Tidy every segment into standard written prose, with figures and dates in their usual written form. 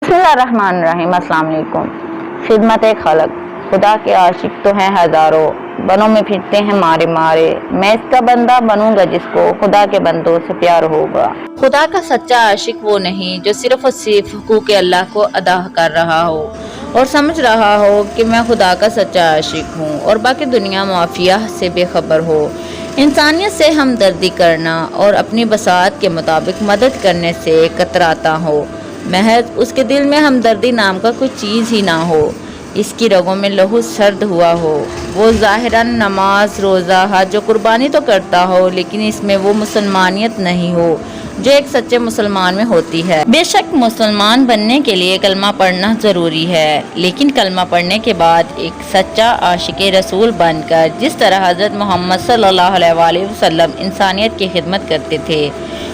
बिस्मिल्लाहिर्रहमानिर्रहीम। अस्सलाम वालेकुम। खिदमत खलक, खुदा के आशिक तो हैं हजारों, बनों में फिरते हैं मारे मारे। मैं इसका बंदा बनूंगा जिसको खुदा के बंदों से प्यार होगा। खुदा का सच्चा आशिक वो नहीं जो सिर्फ और सिर्फ हुकूक अल्लाह को अदा कर रहा हो और समझ रहा हो कि मैं खुदा का सच्चा आशिक हूँ और बाकी दुनिया माफिया से बेखबर हो। इंसानियत से हमदर्दी करना और अपनी बसात के मुताबिक मदद करने से कतराता हो। महज उसके दिल में हमदर्दी नाम का कोई चीज़ ही ना हो, इसकी रगों में लहू सर्द हुआ हो। वो ज़ाहिरन नमाज रोज़ा हज जो कुर्बानी तो करता हो, लेकिन इसमें वो मुसलमानियत नहीं हो जो एक सच्चे मुसलमान में होती है। बेशक मुसलमान बनने के लिए कलमा पढ़ना ज़रूरी है, लेकिन कलमा पढ़ने के बाद एक सच्चा आशिक रसूल बनकर जिस तरह हज़रत मोहम्मद सल्लल्लाहु अलैहि वसल्लम इंसानियत की खिदमत करते थे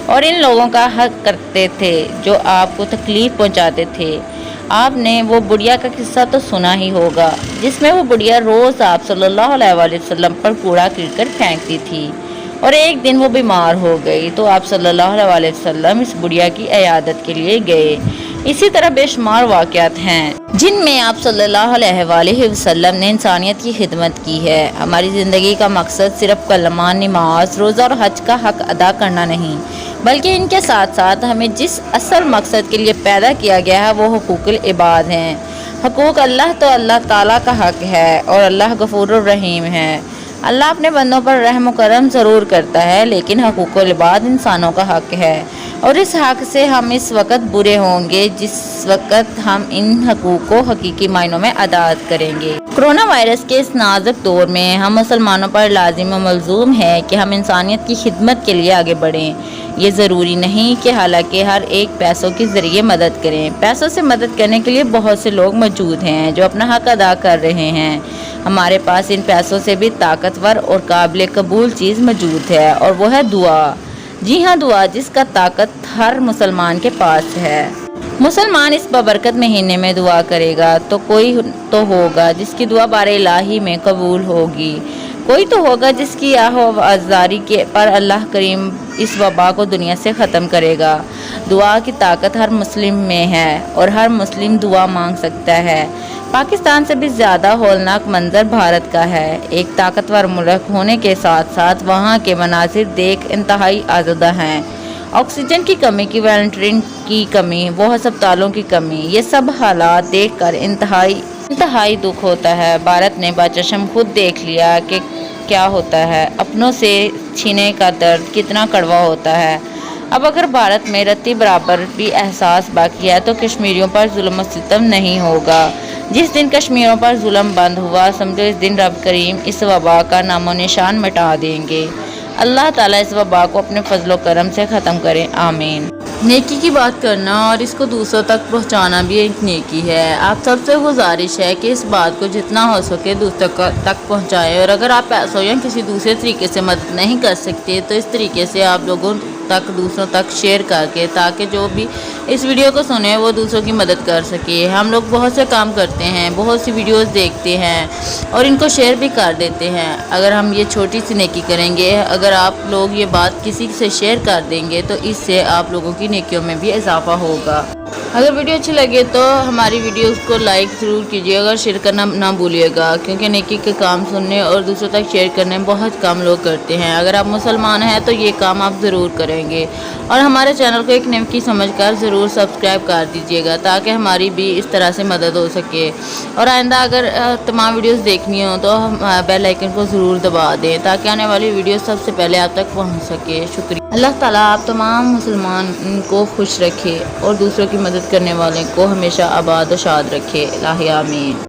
और इन लोगों का हक करते थे जो आपको तकलीफ़ पहुंचाते थे। आपने वो बुढ़िया का किस्सा तो सुना ही होगा, जिसमें वो बुढ़िया रोज़ आप सल्लल्लाहु अलैहि वसल्लम पर कूड़ा गिरकर फेंकती थी और एक दिन वो बीमार हो गई तो आप सल्लल्लाहु अलैहि वसल्लम इस बुढ़िया की इयादत के लिए गए। इसी तरह बेशुमार वाक़यात हैं जिनमें आप सल्लल्लाहु अलैहि वसल्लम ने इंसानियत की खिदमत की है। हमारी ज़िंदगी का मकसद सिर्फ कलमा, नमाज, रोज़ा और हज का हक अदा करना नहीं, बल्कि इनके साथ साथ हमें जिस असल मकसद के लिए पैदा किया गया है वो हुकूकुल इबाद हैं। हुकूक अल्लाह तो अल्लाह ताला का हक है और अल्लाह गफूरुर रहीम है। अल्लाह अपने बंदों पर रहम करम ज़रूर करता है, लेकिन हुकूकुल इबाद इंसानों का हक है और इस हक से हम इस वक्त बुरे होंगे जिस वक्त हम इन हकूक़ को हकीकी मायनों में अदा करेंगे। कोरोना वायरस के इस नाजुक दौर में हम मुसलमानों पर लाजिम व मलजूम है कि हम इंसानियत की खिदमत के लिए आगे बढ़ें। ये ज़रूरी नहीं कि हालांकि हर एक पैसों के ज़रिए मदद करें। पैसों से मदद करने के लिए बहुत से लोग मौजूद हैं जो अपना हक अदा कर रहे हैं। हमारे पास इन पैसों से भी ताकतवर और काबिल कबूल चीज़ मौजूद है और वो है दुआ। जी हाँ, दुआ जिसका ताकत हर मुसलमान के पास है। मुसलमान इस बबरकत महीने में दुआ करेगा तो कोई तो होगा जिसकी दुआ बारे इलाही में कबूल होगी, कोई तो होगा जिसकी आज़ारी के पर अल्लाह करीम इस वबा को दुनिया से ख़त्म करेगा। दुआ की ताकत हर मुस्लिम में है और हर मुस्लिम दुआ मांग सकता है। पाकिस्तान से भी ज़्यादा हौलनाक मंजर भारत का है। एक ताकतवर मुल्क होने के साथ साथ वहाँ के मनाजिर देख इंतहाई आज़ुदा हैं। ऑक्सीजन की कमी, की वॉलंटियरिंग की कमी, वो अस्पतालों की कमी, ये सब हालात देखकर इंतहाई दुख होता है। भारत ने बाचशम खुद देख लिया कि क्या होता है, अपनों से छीने का दर्द कितना कड़वा होता है। अब अगर भारत में रत्ती बराबर भी एहसास बाकी है तो कश्मीरियों पर जुल्म व सितम नहीं होगा। जिस दिन कश्मीरियों पर जुल्म बंद हुआ, समझो इस दिन रब करीम इस वबा का नामो निशान मिटा देंगे। अल्लाह ताला इस वबा को अपने फजलो करम से ख़त्म करें, आमीन। नेकी की बात करना और इसको दूसरों तक पहुंचाना भी एक नेकी है। आप सबसे गुजारिश है कि इस बात को जितना हो सके दूसरों तक पहुंचाएं और अगर आप पैसों या किसी दूसरे तरीके से मदद नहीं कर सकते तो इस तरीके से आप लोगों तक दूसरों तक शेयर करके, ताकि जो भी इस वीडियो को सुने वो दूसरों की मदद कर सके। हम लोग बहुत से काम करते हैं, बहुत सी वीडियोस देखते हैं और इनको शेयर भी कर देते हैं। अगर हम ये छोटी सी नेकी करेंगे, अगर आप लोग ये बात किसी से शेयर कर देंगे तो इससे आप लोगों की नेकियों में भी इजाफा होगा। अगर वीडियो अच्छी लगे तो हमारी वीडियोस को लाइक ज़रूर कीजिएगा और शेयर करना ना भूलिएगा, क्योंकि नेकी के काम सुनने और दूसरों तक शेयर करने बहुत कम लोग करते हैं। अगर आप मुसलमान हैं तो ये काम आप ज़रूर करेंगे और हमारे चैनल को एक नेकी समझकर ज़रूर सब्सक्राइब कर दीजिएगा ताकि हमारी भी इस तरह से मदद हो सके। और आइंदा अगर तमाम वीडियोस देखनी हो तो बेल आइकन को ज़रूर दबा दें ताकि आने वाली वीडियो सबसे पहले आप तक पहुँच सके। शुक्रिया। अल्लाह ताला आप तमाम मुसलमान को खुश रखे और दूसरों की मदद करने वाले को हमेशा आबाद और शाद रखे। इलाही आमीन।